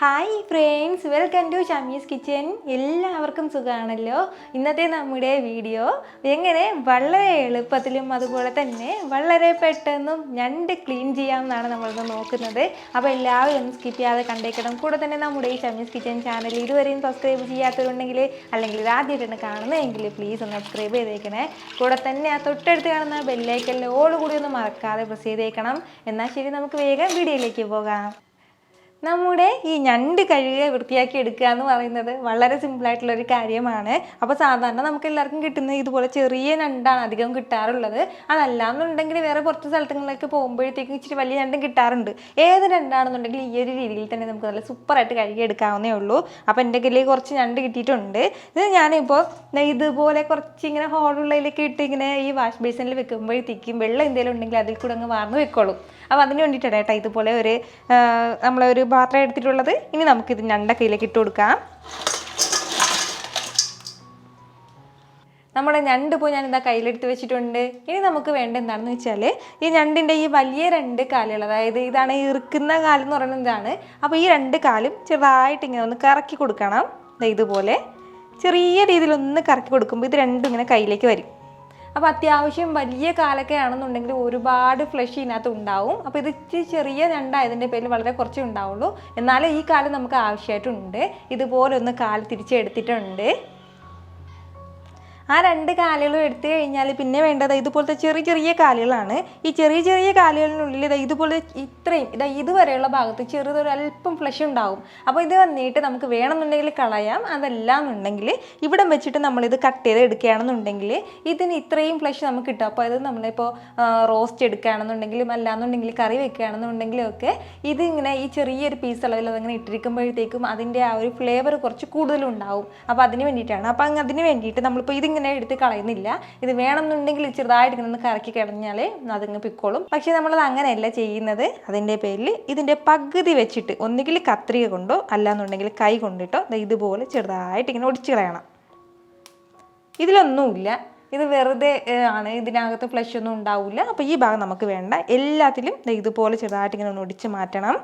Hi friends, welcome to Shamees kitchen. എല്ലാവർക്കും സുഖമാണല്ലോ. ഇന്നത്തെ നമ്മുടെ വീഡിയോ എങ്ങനെ വളരെ എളുപ്പത്തിലും അതുപോലെ തന്നെ വളരെ പെട്ടെന്നും ഞണ്ട് ക്ലീൻ ചെയ്യാമെന്നാണ് നമ്മളിന്ന് നോക്കുന്നത്. അപ്പോൾ എല്ലാവരും ഒന്ന് സ്കിപ്പ് ചെയ്യാതെ കണ്ടേക്കണം. കൂടെ തന്നെ നമ്മുടെ ഈ ഷമീസ് കിച്ചൻ ചാനൽ ഇതുവരെയും സബ്സ്ക്രൈബ് ചെയ്യാത്തവരുണ്ടെങ്കിൽ അല്ലെങ്കിൽ ഇതാദ്യമായിട്ടാണ് കാണുന്നതെങ്കിൽ പ്ലീസ് ഒന്ന് സബ്സ്ക്രൈബ് ചെയ്തേക്കണേ. കൂടെ തന്നെ ആ തൊട്ടടുത്ത് കാണുന്ന ബെല്ലൈക്കനിൽ ഓൾ കൂടി ഒന്ന് മറക്കാതെ പ്രസ് ചെയ്തേക്കണം. എന്നാൽ ശരി, നമുക്ക് വേഗം വീഡിയോയിലേക്ക് പോകാം. നമ്മുടെ ഈ ഞണ്ട് കഴുകി വൃത്തിയാക്കി എടുക്കുക എന്ന് പറയുന്നത് വളരെ സിമ്പിളായിട്ടുള്ളൊരു കാര്യമാണ്. അപ്പോൾ സാധാരണ നമുക്ക് എല്ലാവർക്കും കിട്ടുന്ന ഇതുപോലെ ചെറിയ ഞണ്ടാണ് അധികം കിട്ടാറുള്ളത്. അതല്ലാന്നുണ്ടെങ്കിൽ വേറെ പുറത്ത് സ്ഥലങ്ങളിലേക്ക് പോകുമ്പോഴത്തേക്കും ഇച്ചിരി വലിയ ഞണ്ടും കിട്ടാറുണ്ട്. ഏത് ഞണ്ടാണെന്നുണ്ടെങ്കിൽ ഈ ഒരു രീതിയിൽ തന്നെ നമുക്ക് നല്ല സൂപ്പറായിട്ട് കഴുകി എടുക്കാവുന്നേ ഉള്ളൂ. അപ്പോൾ എൻ്റെ കയ്യിൽ കുറച്ച് ഞണ്ട് കിട്ടിയിട്ടുണ്ട്. ഇത് ഞാനിപ്പോൾ ഇതുപോലെ കുറച്ച് ഇങ്ങനെ ഹോളുള്ളതിലേക്ക് ഇട്ട് ഇങ്ങനെ ഈ വാഷ് ബേസിനിൽ വെക്കുമ്പോഴത്തേക്കും വെള്ളം എന്തെങ്കിലും ഉണ്ടെങ്കിൽ അതിൽ കൂടെ അങ്ങ് വാർന്ന് വെക്കോളും. അപ്പോൾ അതിന് വേണ്ടിയിട്ടാണ് കേട്ടോ ഇതുപോലെ നമ്മളൊരു പാത്രം എടുത്തിട്ടുള്ളത്. ഇനി നമുക്കിത് ഞണ്ട കയ്യിലേക്ക് ഇട്ട് കൊടുക്കാം. നമ്മുടെ ഞണ്ട് ഇപ്പോൾ ഞാനിതാ കയ്യിലെടുത്ത് വെച്ചിട്ടുണ്ട്. ഇനി നമുക്ക് വേണ്ട എന്താണെന്ന് വെച്ചാൽ ഈ ഞണ്ടിൻ്റെ ഈ വലിയ രണ്ട് കാലുകൾ, അതായത് ഇതാണ് ഇറുക്കുന്ന കാലെന്ന് പറയുന്നത് ഇതാണ്. അപ്പോൾ ഈ രണ്ട് കാലും ചെറുതായിട്ട് ഇങ്ങനെ ഒന്ന് കറക്കി കൊടുക്കണം. ഇതുപോലെ ചെറിയ രീതിയിലൊന്ന് കറക്കി കൊടുക്കുമ്പോൾ ഇത് രണ്ടും ഇങ്ങനെ കയ്യിലേക്ക് വരും. അപ്പോൾ അത്യാവശ്യം വലിയ കാലൊക്കെ ആണെന്നുണ്ടെങ്കിൽ ഒരുപാട് ഫ്ലഷ് ഇതിനകത്ത് ഉണ്ടാവും. അപ്പോൾ ഇത് ഇച്ചിരി ചെറിയ ഞണ്ടായതിൻ്റെ പേരിൽ വളരെ കുറച്ചേ ഉണ്ടാവുള്ളൂ. എന്നാലും ഈ കാല് നമുക്ക് ആവശ്യമായിട്ടുണ്ട്. ഇതുപോലെ ഒന്ന് കാല് തിരിച്ചെടുത്തിട്ടുണ്ട്. ആ രണ്ട് കാലുകളും എടുത്തു കഴിഞ്ഞാൽ പിന്നെ വേണ്ടത് ഇതുപോലത്തെ ചെറിയ ചെറിയ കാലുകളാണ്. ഈ ചെറിയ ചെറിയ കാലുകളിനുള്ളിൽ ഇതുപോലെ ഇത്രയും ഇതുവരെയുള്ള ഭാഗത്ത് ചെറുതൊരല്പം ഫ്ലഷ് ഉണ്ടാവും. അപ്പോൾ ഇത് വന്നിട്ട് നമുക്ക് വേണമെന്നുണ്ടെങ്കിൽ കളയാം. അതല്ലാന്നുണ്ടെങ്കിൽ ഇവിടെ വെച്ചിട്ട് നമ്മളിത് കട്ട് ചെയ്ത് എടുക്കുകയാണെന്നുണ്ടെങ്കിൽ ഇതിന് ഇത്രയും ഫ്ലഷ് നമുക്ക് കിട്ടും. അപ്പോൾ ഇത് നമ്മളിപ്പോൾ റോസ്റ്റ് എടുക്കുകയാണെന്നുണ്ടെങ്കിലും അല്ലാന്നുണ്ടെങ്കിൽ കറി വെക്കുകയാണെന്നുണ്ടെങ്കിലും ഒക്കെ ഇതിങ്ങനെ ഈ ചെറിയൊരു പീസ് അളവിൽ അതങ്ങനെ ഇട്ടിരിക്കുമ്പോഴത്തേക്കും അതിൻ്റെ ആ ഒരു ഫ്ലേവർ കുറച്ച് കൂടുതലുണ്ടാവും. അപ്പോൾ അതിന് വേണ്ടിയിട്ടാണ്. അപ്പോൾ അതിന് വേണ്ടിയിട്ട് നമ്മളിപ്പോൾ ഇതിങ്ങനെ എടുത്ത് കളയുന്നില്ല. ഇത് വേണമെന്നുണ്ടെങ്കിൽ ചെറുതായിട്ട് ഇങ്ങനെ കറക്കി കിടഞ്ഞാൽ അതിങ്ങ് പിക്കോളും. പക്ഷെ നമ്മളത് അങ്ങനെയല്ല ചെയ്യുന്നത്. അതിൻ്റെ പേരിൽ ഇതിൻ്റെ പകുതി വെച്ചിട്ട് ഒന്നുകിൽ കത്രിക കൊണ്ടോ അല്ലാന്നുണ്ടെങ്കിൽ കൈ കൊണ്ടിട്ടോ ഇതുപോലെ ചെറുതായിട്ട് ഇങ്ങനെ ഒടിച്ച് കളയണം. ഇതിലൊന്നുമില്ല, ഇത് വെറുതെ ആണ്, ഇതിനകത്ത് ഫ്ലഷ് ഒന്നും ഉണ്ടാവില്ല. അപ്പോൾ ഈ ഭാഗം നമുക്ക് വേണ്ട. എല്ലാത്തിലും ഇതുപോലെ ചെറുതായിട്ട് ഇങ്ങനെ ഒന്ന് ഒടിച്ച് മാറ്റണം.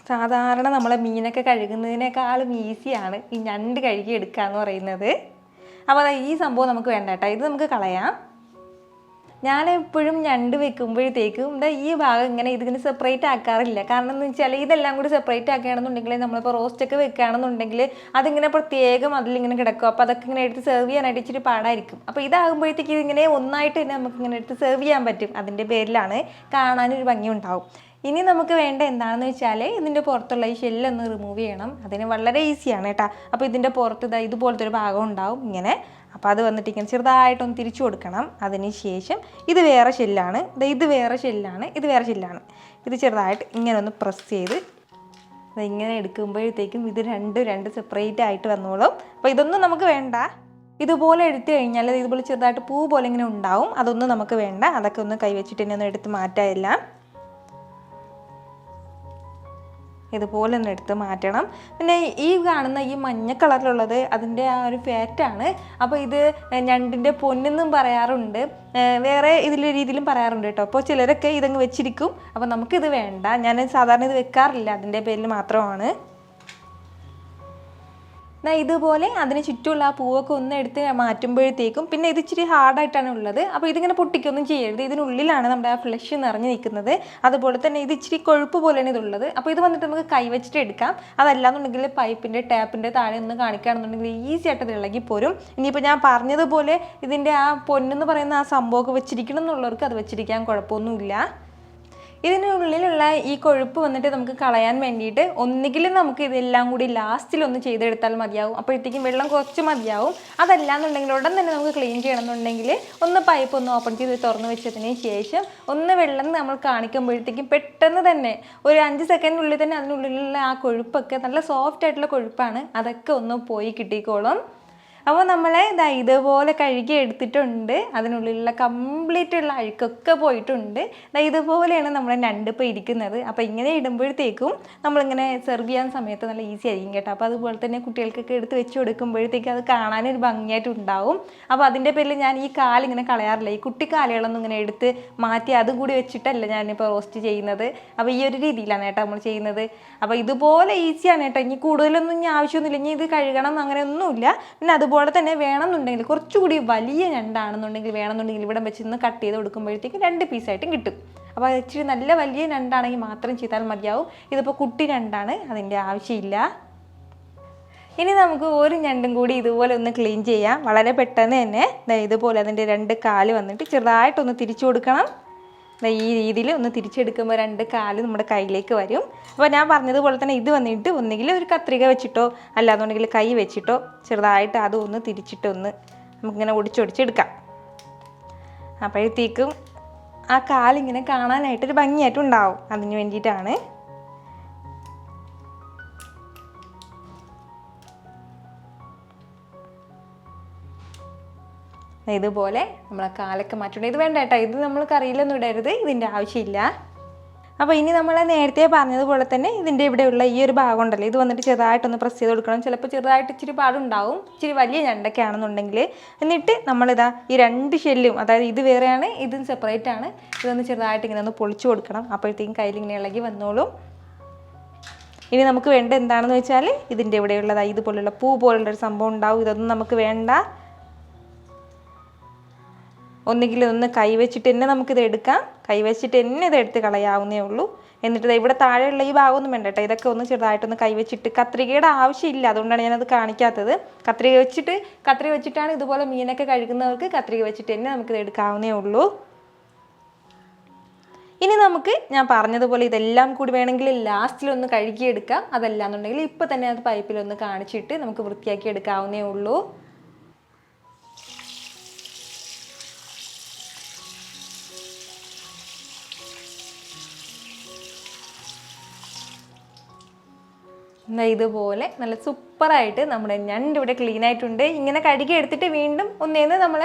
സാധാരണ നമ്മളെ മീനൊക്കെ കഴുകുന്നതിനേക്കാളും ഈസിയാണ് ഈ ഞണ്ട് കഴുകി എടുക്കുക എന്ന് പറയുന്നത്. അപ്പോൾ ഈ സംഭവം നമുക്ക് വേണ്ട കേട്ടോ, ഇത് നമുക്ക് കളയാം. ഞാനെപ്പോഴും ഞണ്ട് വെക്കുമ്പോഴത്തേക്കും ഈ ഭാഗം ഇതിങ്ങനെ സെപ്പറേറ്റ് ആക്കാറില്ല. കാരണം എന്ന് വെച്ചാൽ ഇതെല്ലാം കൂടി സെപ്പറേറ്റ് ആക്കുകയാണെന്നുണ്ടെങ്കിൽ നമ്മളിപ്പോൾ റോസ്റ്റൊക്കെ വെക്കുകയാണെന്നുണ്ടെങ്കിൽ അതിങ്ങനെ പ്രത്യേകം അതിലിങ്ങനെ കിടക്കും. അപ്പോൾ അതൊക്കെ ഇങ്ങനെ എടുത്ത് സെർവ് ചെയ്യാനായിട്ട് ഇച്ചിരി പാടായിരിക്കും. അപ്പോൾ ഇതാകുമ്പോഴത്തേക്ക് ഇതിങ്ങനെ ഒന്നായിട്ട് തന്നെ നമുക്കിങ്ങനെ എടുത്ത് സെർവ് ചെയ്യാൻ പറ്റും. അതിൻ്റെ പേരിലാണ് കാണാനൊരു ഭംഗി ഉണ്ടാവും. ഇനി നമുക്ക് വേണ്ട എന്താണെന്ന് വെച്ചാൽ ഇതിൻ്റെ പുറത്തുള്ള ഈ ഷെല്ലൊന്ന് റിമൂവ് ചെയ്യണം. അതിന് വളരെ ഈസിയാണ് കേട്ടോ. അപ്പോൾ ഇതിൻ്റെ പുറത്ത് ഇതുപോലത്തെ ഒരു ഭാഗം ഉണ്ടാവും ഇങ്ങനെ. അപ്പോൾ അത് വന്നിട്ട് ഇങ്ങനെ ചെറുതായിട്ടൊന്ന് തിരിച്ചു കൊടുക്കണം. അതിന് ശേഷം ഇത് വേറെ ഷെല്ലാണ്, ഇത് വേറെ ഷെല്ലാണ്, ഇത് വേറെ ഷെല്ലാണ്. ഇത് ചെറുതായിട്ട് ഇങ്ങനെ ഒന്ന് പ്രസ് ചെയ്ത് ഇങ്ങനെ എടുക്കുമ്പോഴത്തേക്കും ഇത് രണ്ട് സെപ്പറേറ്റ് ആയിട്ട് വന്നോളും. അപ്പോൾ ഇതൊന്നും നമുക്ക് വേണ്ട. ഇതുപോലെ എടുത്തു കഴിഞ്ഞാൽ ഇതുപോലെ ചെറുതായിട്ട് പൂ പോലെ ഇങ്ങനെ ഉണ്ടാവും. അതൊന്നും നമുക്ക് വേണ്ട. അതൊക്കെ ഒന്ന് കൈവച്ചിട്ട് തന്നെ ഒന്ന് എടുത്ത് മാറ്റാമില്ല. ഇതുപോലെ ഒന്ന് എടുത്ത് മാറ്റണം. പിന്നെ ഈ കാണുന്ന ഈ മഞ്ഞ കളറിലുള്ളത് അതിൻ്റെ ആ ഒരു ഫാറ്റാണ്. അപ്പോൾ ഇത് ഞണ്ടിൻ്റെ പൊന്നെന്നും പറയാറുണ്ട്, വേറെ ഇതിലൊരു രീതിയിലും പറയാറുണ്ട് കേട്ടോ. അപ്പോൾ ചിലരൊക്കെ ഇതങ്ങ് വെച്ചിരിക്കും. അപ്പോൾ നമുക്കിത് വേണ്ട. ഞാൻ സാധാരണ ഇത് വെക്കാറില്ല, അതിൻ്റെ പേരിൽ മാത്രമാണ്. ഇതുപോലെ അതിന് ചുറ്റുമുള്ള ആ പൂവൊക്കെ ഒന്ന് എടുത്ത് മാറ്റുമ്പോഴത്തേക്കും പിന്നെ ഇത് ഇച്ചിരി ഹാർഡായിട്ടാണ് ഉള്ളത്. അപ്പോൾ ഇതിങ്ങനെ പൊട്ടിക്കൊന്നും ചെയ്യരുത്. ഇതിനുള്ളിലാണ് നമ്മുടെ ആ ഫ്ലഷ് നിറഞ്ഞ് നിൽക്കുന്നത്. അതുപോലെ തന്നെ ഇത് ഇച്ചിരി കൊഴുപ്പ് പോലെയാണ് ഇതുള്ളത്. അപ്പോൾ ഇത് വന്നിട്ട് നമുക്ക് കൈവച്ചിട്ട് എടുക്കാം. അതല്ലാന്നുണ്ടെങ്കിൽ പൈപ്പിൻ്റെ ടാപ്പിൻ്റെ താഴെ ഒന്ന് കാണിക്കുകയാണെന്നുണ്ടെങ്കിൽ ഈസി ആയിട്ട് അത് ഇളകി പോരും. ഇനിയിപ്പോൾ ഞാൻ പറഞ്ഞതുപോലെ ഇതിൻ്റെ ആ പൊന്നെന്ന് പറയുന്ന ആ സംഭവമൊക്കെ വെച്ചിരിക്കണം എന്നുള്ളവർക്ക് അത് വെച്ചിരിക്കാൻ കുഴപ്പമൊന്നുമില്ല. ഇതിനുള്ളിലുള്ള ഈ കൊഴുപ്പ് വന്നിട്ട് നമുക്ക് കളയാൻ വേണ്ടിയിട്ട് ഒന്നുകിൽ നമുക്ക് ഇതെല്ലാം കൂടി ലാസ്റ്റിലൊന്ന് ചെയ്തെടുത്താൽ മതിയാവും. അപ്പോഴത്തേക്കും വെള്ളം കുറച്ച് മതിയാവും. അതല്ലാന്നുണ്ടെങ്കിൽ ഉടൻ തന്നെ നമുക്ക് ക്ലീൻ ചെയ്യണമെന്നുണ്ടെങ്കിൽ ഒന്ന് പൈപ്പ് ഒന്ന് ഓപ്പൺ ചെയ്ത് തുറന്ന് വെച്ചതിന് ശേഷം ഒന്ന് വെള്ളം നമ്മൾ കാണിക്കുമ്പോഴത്തേക്കും പെട്ടെന്ന് തന്നെ ഒരു 5 സെക്കൻഡിനുള്ളിൽ തന്നെ അതിനുള്ളിലുള്ള ആ കൊഴുപ്പൊക്കെ നല്ല സോഫ്റ്റ് ആയിട്ടുള്ള കൊഴുപ്പാണ്, അതൊക്കെ ഒന്ന് പോയി കിട്ടിക്കോളും. അപ്പോൾ നമ്മൾ ഇതുപോലെ കഴുകി എടുത്തിട്ടുണ്ട്. അതിനുള്ളിലുള്ള കംപ്ലീറ്റ് ഉള്ള അഴുക്കൊക്കെ പോയിട്ടുണ്ട്. ഇതുപോലെയാണ് നമ്മുടെ ഞണ്ട് ഇപ്പോൾ ഇരിക്കുന്നത്. അപ്പോൾ ഇങ്ങനെ ഇടുമ്പോഴത്തേക്കും നമ്മളിങ്ങനെ സെർവ് ചെയ്യാൻ സമയത്ത് നല്ല ഈസി ആയിരിക്കും കേട്ടോ. അപ്പോൾ അതുപോലെ തന്നെ കുട്ടികൾക്കൊക്കെ എടുത്ത് വെച്ച് കൊടുക്കുമ്പോഴത്തേക്ക് അത് കാണാനൊരു ഭംഗിയായിട്ടുണ്ടാവും. അപ്പോൾ അതിൻ്റെ പേരിൽ ഞാൻ ഈ കാലിങ്ങനെ കളയാറില്ല. ഈ കുട്ടിക്കാലുകളൊന്നും ഇങ്ങനെ എടുത്ത് മാറ്റി അതും കൂടി വെച്ചിട്ടല്ല ഞാനിപ്പോൾ റോസ്റ്റ് ചെയ്യുന്നത്. അപ്പോൾ ഈ ഒരു രീതിയിലാണ് കേട്ടോ നമ്മൾ ചെയ്യുന്നത്. അപ്പോൾ ഇതുപോലെ ഈസിയാണ് കേട്ടോ. ഇനി കൂടുതലൊന്നും ഇനി ആവശ്യമൊന്നുമില്ല. ഇനി ഇത് കഴുകണം അങ്ങനെയൊന്നുമില്ല. പിന്നെ അതുപോലെ തന്നെ വേണമെന്നുണ്ടെങ്കിൽ കുറച്ചുകൂടി വലിയ ഞണ്ടാണെന്നുണ്ടെങ്കിൽ വേണമെന്നുണ്ടെങ്കിൽ ഇവിടെ വെച്ച് നിന്ന് കട്ട് ചെയ്ത് കൊടുക്കുമ്പോഴത്തേക്കും 2 പീസായിട്ടും കിട്ടും. അപ്പോൾ ഇച്ചിരി നല്ല വലിയ ഞണ്ടാണെങ്കിൽ മാത്രം ചെയ്താൽ മതിയാവും. ഇതിപ്പോൾ കുട്ടി ഞണ്ടാണ്, അതിൻ്റെ ആവശ്യമില്ല. ഇനി നമുക്ക് ഒരു ഞണ്ടും കൂടി ഇതുപോലെ ഒന്ന് ക്ലീൻ ചെയ്യാം. വളരെ പെട്ടെന്ന് തന്നെ ഇതുപോലെ അതിൻ്റെ 2 കാല് വന്നിട്ട് ചെറുതായിട്ടൊന്ന് തിരിച്ചു കൊടുക്കണം. ഈ രീതിയിൽ ഒന്ന് തിരിച്ചെടുക്കുമ്പോൾ 2 കാല് നമ്മുടെ കയ്യിലേക്ക് വരും. അപ്പോൾ ഞാൻ പറഞ്ഞതുപോലെ തന്നെ ഇത് വന്നിട്ട് ഒന്നുകിൽ ഒരു കത്രിക വെച്ചിട്ടോ അല്ലാന്നുണ്ടെങ്കിൽ കൈ വെച്ചിട്ടോ ചെറുതായിട്ട് അതൊന്ന് തിരിച്ചിട്ടൊന്ന് നമുക്കിങ്ങനെ ഒടിച്ചൊടിച്ചെടുക്കാം. അപ്പോഴത്തേക്കും ആ കാലിങ്ങനെ കാണാനായിട്ടൊരു ഭംഗിയായിട്ടുണ്ടാവും. അതിന് വേണ്ടിയിട്ടാണ്. ഇതുപോലെ നമ്മളെ കാലൊക്കെ മാറ്റണം. ഇത് വേണ്ട കേട്ടോ, ഇത് നമ്മൾ കറിയിലൊന്നും ഇടരുത്, ഇതിൻ്റെ ആവശ്യമില്ല. അപ്പോൾ ഇനി നമ്മൾ നേരത്തെ പറഞ്ഞതുപോലെ തന്നെ ഇതിൻ്റെ ഇവിടെയുള്ള ഈ ഒരു ഭാഗം ഉണ്ടല്ലോ, ഇത് വന്നിട്ട് ചെറുതായിട്ടൊന്ന് പ്രസ് ചെയ്ത് കൊടുക്കണം. ചിലപ്പോൾ ചെറുതായിട്ട് ഇച്ചിരി പാടുണ്ടാവും, ഇച്ചിരി വലിയ ഞണ്ടൊക്കെ ആണെന്നുണ്ടെങ്കിൽ. എന്നിട്ട് നമ്മളിതാ ഈ 2 ഷെല്ലും, അതായത് ഇത് വേറെയാണ് ഇതും സെപ്പറേറ്റ് ആണ്, ഇതൊന്ന് ചെറുതായിട്ട് ഇങ്ങനെ ഒന്ന് പൊളിച്ചു കൊടുക്കണം. അപ്പോഴത്തേക്കും കയ്യിൽ ഇങ്ങനെ ഇളകി വന്നോളും. ഇനി നമുക്ക് വേണ്ട എന്താണെന്ന് വെച്ചാൽ ഇതിൻ്റെ ഇവിടെയുള്ളതായി ഇതുപോലുള്ള പൂ പോലുള്ളൊരു സംഭവം ഉണ്ടാവും. ഇതൊന്നും നമുക്ക് വേണ്ട. ഒന്നുകിൽ ഒന്ന് കൈവച്ചിട്ട് തന്നെ നമുക്കിത് എടുക്കാം. കൈവച്ചിട്ട് തന്നെ ഇത് എടുത്ത് കളയാവുന്നേ ഉള്ളൂ. എന്നിട്ട് ഇവിടെ താഴെയുള്ള ഈ ഭാഗമൊന്നും വേണ്ട കേട്ടോ. ഇതൊക്കെ ഒന്ന് ചെറുതായിട്ടൊന്ന് കൈവച്ചിട്ട്, കത്രികയുടെ ആവശ്യമില്ല, അതുകൊണ്ടാണ് ഞാനത് കാണിക്കാത്തത്. കത്രിക വെച്ചിട്ടാണ് ഇതുപോലെ മീനൊക്കെ കഴുകുന്നവർക്ക് കത്രിക വെച്ചിട്ട് തന്നെ നമുക്കിത് എടുക്കാവുന്നേ ഉള്ളൂ. ഇനി നമുക്ക് ഞാൻ പറഞ്ഞതുപോലെ ഇതെല്ലാം കൂടി വേണമെങ്കിൽ ലാസ്റ്റിലൊന്ന് കഴുകിയെടുക്കാം. അതല്ലാന്നുണ്ടെങ്കിൽ ഇപ്പോൾ തന്നെ അത് പൈപ്പിലൊന്ന് കാണിച്ചിട്ട് നമുക്ക് വൃത്തിയാക്കി എടുക്കാവുന്നേ ഉള്ളൂ. ഇതുപോലെ നല്ല സൂപ്പറായിട്ട് നമ്മുടെ ഞണ്ട് ഇവിടെ ക്ലീൻ ആയിട്ടുണ്ട്. ഇങ്ങനെ കഴുകി എടുത്തിട്ട് വീണ്ടും ഒന്നേന്ന് നമ്മൾ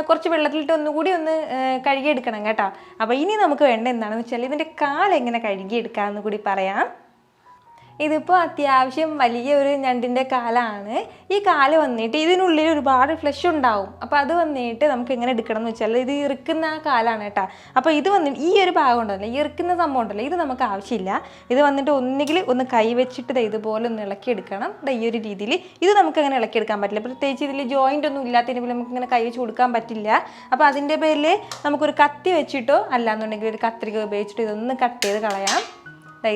കുറച്ച് വെള്ളത്തിലിട്ട് ഒന്നുകൂടി ഒന്ന് കഴുകിയെടുക്കണം കേട്ടോ. അപ്പോൾ ഇനി നമുക്ക് വേണ്ട എന്താണെന്ന് വെച്ചാൽ ഇതിൻ്റെ കാലെങ്ങനെ കഴുകിയെടുക്കാമെന്ന് കൂടി പറയാം. ഇതിപ്പോൾ അത്യാവശ്യം വലിയൊരു ഞണ്ടിൻ്റെ കാലാണ്. ഈ കാല് വന്നിട്ട് ഇതിനുള്ളിൽ ഒരുപാട് ഫ്ലഷ് ഉണ്ടാവും. അപ്പോൾ അത് വന്നിട്ട് നമുക്ക് എങ്ങനെ എടുക്കണം എന്ന് വെച്ചാൽ ഇത് ഇറുക്കുന്ന ആ കാലാണ് കേട്ടോ. അപ്പോൾ ഇത് വന്നിട്ട് ഈ ഒരു ഭാഗം ഉണ്ടല്ലോ, ഈ ഇറുക്കുന്ന സംഭവം ഉണ്ടല്ലോ, ഇത് നമുക്ക് ആവശ്യമില്ല. ഇത് വന്നിട്ട് ഒന്നുകിൽ ഒന്ന് കൈ വെച്ചിട്ട് ഇതുപോലെ ഒന്ന് ഇളക്കിയെടുക്കണം. ഈ ഒരു രീതിയിൽ ഇത് നമുക്ക് അങ്ങനെ ഇളക്കിയെടുക്കാൻ പറ്റില്ല. പ്രത്യേകിച്ച് ഇതിൽ ജോയിൻ്റ് ഒന്നും ഇല്ലാത്തതിന് പേരിൽ നമുക്ക് ഇങ്ങനെ കൈ വെച്ച് കൊടുക്കാൻ പറ്റില്ല. അപ്പോൾ അതിൻ്റെ പേരിൽ നമുക്കൊരു കത്തി വെച്ചിട്ടോ അല്ലാന്നുണ്ടെങ്കിൽ ഒരു കത്രിക ഉപയോഗിച്ചിട്ടോ ഇതൊന്ന് കട്ട് ചെയ്ത് കളയാം.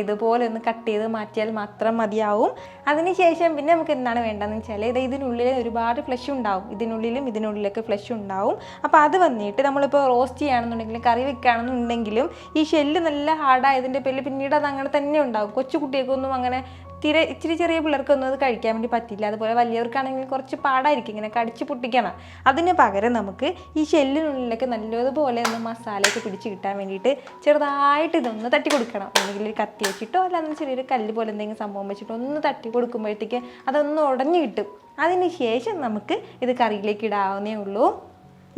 ഇതുപോലെ ഒന്ന് കട്ട് ചെയ്ത് മാറ്റിയാൽ മാത്രം മതിയാവും. അതിനുശേഷം പിന്നെ നമുക്ക് എന്താണ് വേണ്ടതെന്ന് വെച്ചാൽ ഇതിനുള്ളിൽ ഒരുപാട് ഫ്ലഷ് ഉണ്ടാവും. ഇതിനുള്ളിലൊക്കെ ഫ്ലഷ് ഉണ്ടാവും. അപ്പോൾ അത് വന്നിട്ട് നമ്മളിപ്പോൾ റോസ്റ്റ് ചെയ്യുകയാണെന്നുണ്ടെങ്കിലും കറി വെക്കുകയാണെന്നുണ്ടെങ്കിലും ഈ ഷെല്ല് നല്ല ഹാർഡായതിൻ്റെ പേരിൽ പിന്നീട് അത് അങ്ങനെ തന്നെ ഉണ്ടാവും. കൊച്ചു കുട്ടികൾക്കൊന്നും അങ്ങനെ ഇച്ചിരി ചെറിയ പിള്ളേർക്കൊന്നും അത് കഴിക്കാൻ വേണ്ടി പറ്റില്ല. അതുപോലെ വലിയവർക്കാണെങ്കിൽ കുറച്ച് പാടായിരിക്കും ഇങ്ങനെ കടിച്ച് പൊട്ടിക്കണം. അതിന് പകരം നമുക്ക് ഈ ഷെല്ലിനുള്ളിലൊക്കെ നല്ലതുപോലെ ഒന്ന് മസാലയൊക്കെ പിടിച്ച് കിട്ടാൻ വേണ്ടിയിട്ട് ചെറുതായിട്ട് ഇതൊന്ന് തട്ടി കൊടുക്കണം. അല്ലെങ്കിൽ ഒരു കത്തി വെച്ചിട്ടോ അല്ലാതെ ചെറിയൊരു കല്ല് പോലെ എന്തെങ്കിലും സംഭവം വെച്ചിട്ടോ ഒന്ന് തട്ടി കൊടുക്കുമ്പോഴത്തേക്ക് അതൊന്ന് ഉടഞ്ഞു കിട്ടും. അതിന് ശേഷം നമുക്ക് ഇത് കറിയിലേക്ക് ഇടാവുന്നേ ഉള്ളൂ.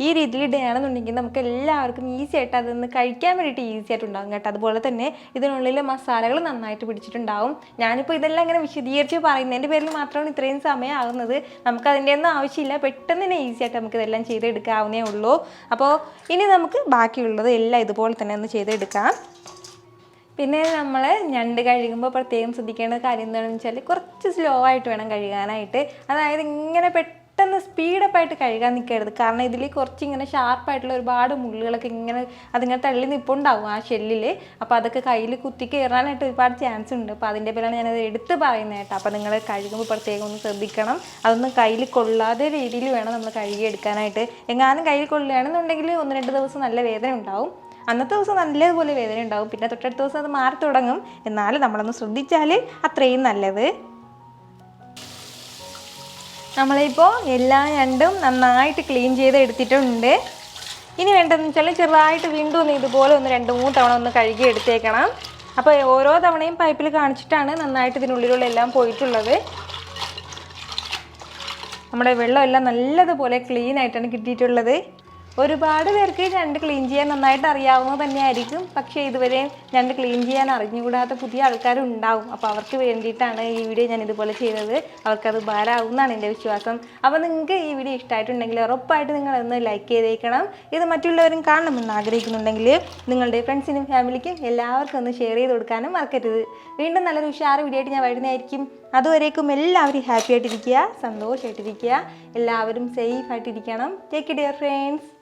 ഈ രീതിയിൽ ഇടുകയാണെന്നുണ്ടെങ്കിൽ നമുക്ക് എല്ലാവർക്കും ഈസി ആയിട്ട് അതൊന്ന് കഴിക്കാൻ വേണ്ടിയിട്ട് ഈസി ആയിട്ടുണ്ടാകും കേട്ടോ. അതുപോലെ തന്നെ ഇതിനുള്ളിൽ മസാലകൾ നന്നായിട്ട് പിടിച്ചിട്ടുണ്ടാവും. ഞാനിപ്പോൾ ഇതെല്ലാം ഇങ്ങനെ വിശദീകരിച്ച് പറയുന്നതിൻ്റെ പേരിൽ മാത്രമാണ് ഇത്രയും സമയം ആകുന്നത്. നമുക്കതിൻ്റെ ഒന്നും ആവശ്യമില്ല. പെട്ടെന്ന് തന്നെ ഈസി ആയിട്ട് നമുക്കിതെല്ലാം ചെയ്തെടുക്കാവുന്നേ ഉള്ളൂ. അപ്പോൾ ഇനി നമുക്ക് ബാക്കിയുള്ളത് എല്ലാം ഇതുപോലെ തന്നെ ഒന്ന് ചെയ്തെടുക്കാം. പിന്നെ നമ്മൾ ഞണ്ട് കഴുകുമ്പോൾ പ്രത്യേകം ശ്രദ്ധിക്കേണ്ട കാര്യം എന്താണെന്ന് വെച്ചാൽ കുറച്ച് സ്ലോ ആയിട്ട് വേണം കഴുകാനായിട്ട്. അതായത് ഇങ്ങനെ പെട്ടെന്ന് സ്പീഡപ്പായിട്ട് കഴുകാൻ നിൽക്കരുത്. കാരണം ഇതിൽ കുറച്ച് ഇങ്ങനെ ഷാർപ്പായിട്ടുള്ള ഒരുപാട് മുള്ളുകളൊക്കെ അതിങ്ങനെ തള്ളി നിൽപ്പുണ്ടാവും ആ ഷെല്ലിൽ. അപ്പോൾ അതൊക്കെ കയ്യിൽ കുത്തി കയറാനായിട്ട് ഒരുപാട് ചാൻസ് ഉണ്ട്. അപ്പോൾ അതിൻ്റെ പേരാണ് ഞാനത് എടുത്ത് പറയുന്നത് കേട്ടോ. അപ്പോൾ നിങ്ങൾ കഴുകുമ്പോൾ പ്രത്യേകം ഒന്ന് ശ്രദ്ധിക്കണം. അതൊന്നും കയ്യിൽ കൊള്ളാതെ രീതിയിൽ വേണം നമ്മൾ കഴുകിയെടുക്കാനായിട്ട്. എങ്ങാനും കയ്യിൽ കൊള്ളുകയാണെന്നുണ്ടെങ്കിൽ 1-2 ദിവസം നല്ല വേദന ഉണ്ടാവും. അന്നത്തെ ദിവസം നല്ലതുപോലെ വേദന ഉണ്ടാവും. പിന്നെ തൊട്ടടുത്ത ദിവസം അത് മാറി തുടങ്ങും. എന്നാലും നമ്മളൊന്ന് ശ്രദ്ധിച്ചാൽ അത്രയും നല്ലത്. നമ്മളിപ്പോൾ എല്ലാ ഞണ്ടും നന്നായിട്ട് ക്ലീൻ ചെയ്ത് എടുത്തിട്ടുണ്ട്. ഇനി വേണ്ടതെന്ന് വെച്ചാൽ ചെറുതായിട്ട് വീണ്ടും ഒന്ന് ഇതുപോലെ 2-3 തവണ ഒന്ന് കഴുകി എടുത്തേക്കണം. അപ്പോൾ ഓരോ തവണയും പൈപ്പിൽ കാണിച്ചിട്ടാണ് നന്നായിട്ട് ഇതിനുള്ളിലുള്ള എല്ലാം പോയിട്ടുള്ളത്. നമ്മുടെ വെള്ളമെല്ലാം നല്ലതുപോലെ ക്ലീൻ ആയിട്ടാണ് കിട്ടിയിട്ടുള്ളത്. ഒരുപാട് പേർക്ക് ഞണ്ട് ക്ലീൻ ചെയ്യാൻ നന്നായിട്ട് അറിയാവുന്നത് തന്നെയായിരിക്കും. പക്ഷേ ഇതുവരെ ഞണ്ട് ക്ലീൻ ചെയ്യാൻ അറിഞ്ഞുകൂടാത്ത പുതിയ ആൾക്കാരുണ്ടാവും. അപ്പോൾ അവർക്ക് വേണ്ടിയിട്ടാണ് ഈ വീഡിയോ ഞാൻ ഇതുപോലെ ചെയ്തത്. അവർക്കത് ഭാരമാവും എന്നാണ് എൻ്റെ വിശ്വാസം. അപ്പോൾ നിങ്ങൾക്ക് ഈ വീഡിയോ ഇഷ്ടമായിട്ടുണ്ടെങ്കിൽ ഉറപ്പായിട്ട് നിങ്ങളൊന്ന് ലൈക്ക് ചെയ്തേക്കണം. ഇത് മറ്റുള്ളവരും കാണണമെന്ന് ആഗ്രഹിക്കുന്നുണ്ടെങ്കിൽ നിങ്ങളുടെ ഫ്രണ്ട്സിനും ഫാമിലിക്കും എല്ലാവർക്കും ഒന്ന് ഷെയർ ചെയ്ത് കൊടുക്കാനും മറക്കരുത്. വീണ്ടും നല്ലൊരു ഉഷാറ് വീഡിയോ ആയിട്ട് ഞാൻ വരുന്നതായിരിക്കും. അതുവരേക്കും എല്ലാവരും ഹാപ്പി ആയിട്ടിരിക്കുക, സന്തോഷമായിട്ടിരിക്കുക, എല്ലാവരും സേഫ് ആയിട്ടിരിക്കണം. Take care friends.